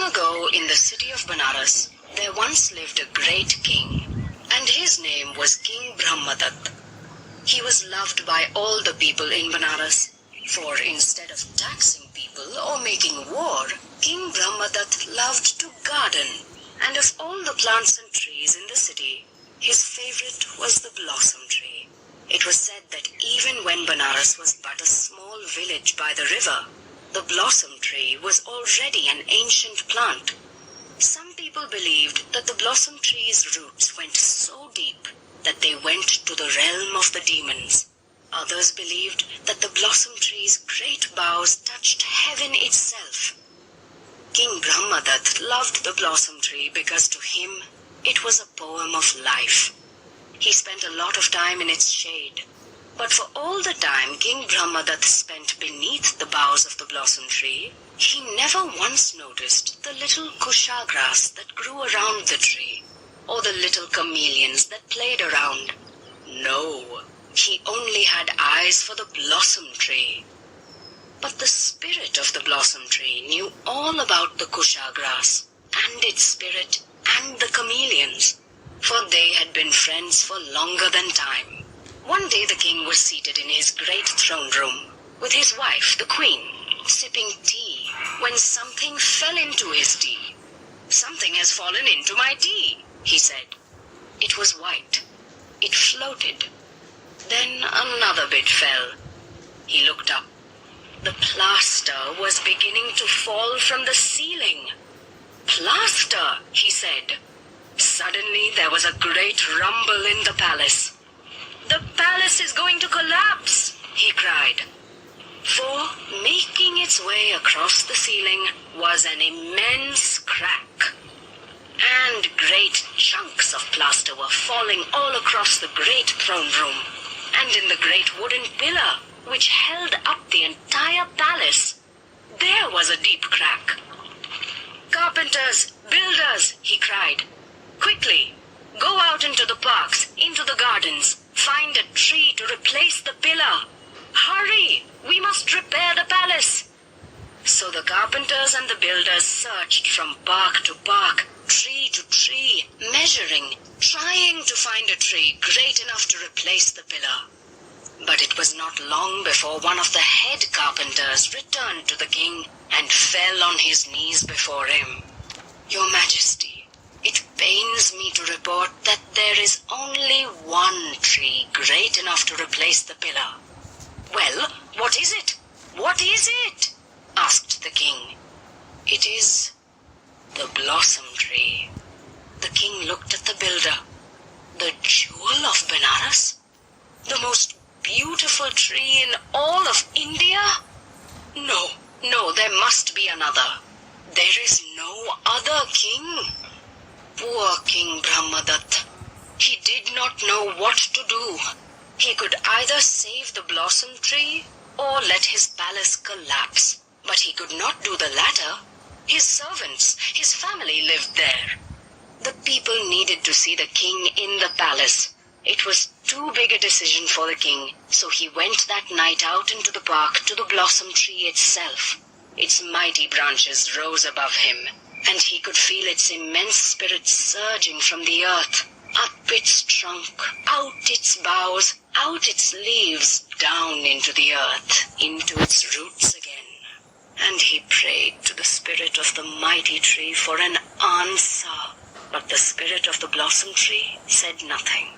ago, in the city of Benares, there once lived a great king, and his name was King Brahmadatta. He was loved by all the people in Benares, for instead of taxing people or making war, King Brahmadatta loved to garden, and of all the plants and trees in the city, his favorite was the blossom tree. It was said that even when Benares was but a small village by the river, the blossom tree was already an ancient plant. Some people believed that the blossom tree's roots went so deep that they went to the realm of the demons. Others believed that the blossom tree's great boughs touched heaven itself. King Brahmadatta loved the blossom tree because to him it was a poem of life. He spent a lot of time in its shade. But for all the time King Brahmadatta spent beneath the boughs of the blossom tree, he never once noticed the little kusha grass that grew around the tree, or the little chameleons that played around. No, he only had eyes for the blossom tree. But the spirit of the blossom tree knew all about the kusha grass, and its spirit, and the chameleons, for they had been friends for longer than time. One day the king was seated in his great throne room, with his wife, the queen, sipping tea, when something fell into his tea. "Something has fallen into my tea," he said. It was white. It floated. Then another bit fell. He looked up. The plaster was beginning to fall from the ceiling. "Plaster," he said. Suddenly there was a great rumble in the palace. "The palace is going to collapse," he cried. For, making its way across the ceiling was an immense crack. And great chunks of plaster were falling all across the great throne room, and in the great wooden pillar which held up the entire palace, there was a deep crack. "Carpenters, builders," he cried, "quickly, go out into the parks, into the gardens, find a tree to replace the pillar. Hurry, we must repair the palace." So the carpenters and the builders searched from park to park, tree to tree, measuring, trying to find a tree great enough to replace the pillar. But it was not long before one of the head carpenters returned to the king and fell on his knees before him. "Your Majesty, it pains me to report that there is only one tree great enough to replace the pillar." "Well, what is it? What is it?" asked the king. "It is the blossom tree." The king looked at the builder. "The jewel of Benares? The most beautiful tree in all of India? No, there must be another. There is no other king." Poor King Brahmadatta. He did not know what to do. He could either save the blossom tree or let his palace collapse. But he could not do the latter. His servants, his family lived there. The people needed to see the king in the palace. It was too big a decision for the king, so he went that night out into the park to the blossom tree itself. Its mighty branches rose above him, and he could feel its immense spirit surging from the earth, up its trunk, out its boughs, out its leaves, down into the earth, into its roots again. And he prayed to the spirit of the mighty tree for an answer, but the spirit of the blossom tree said nothing.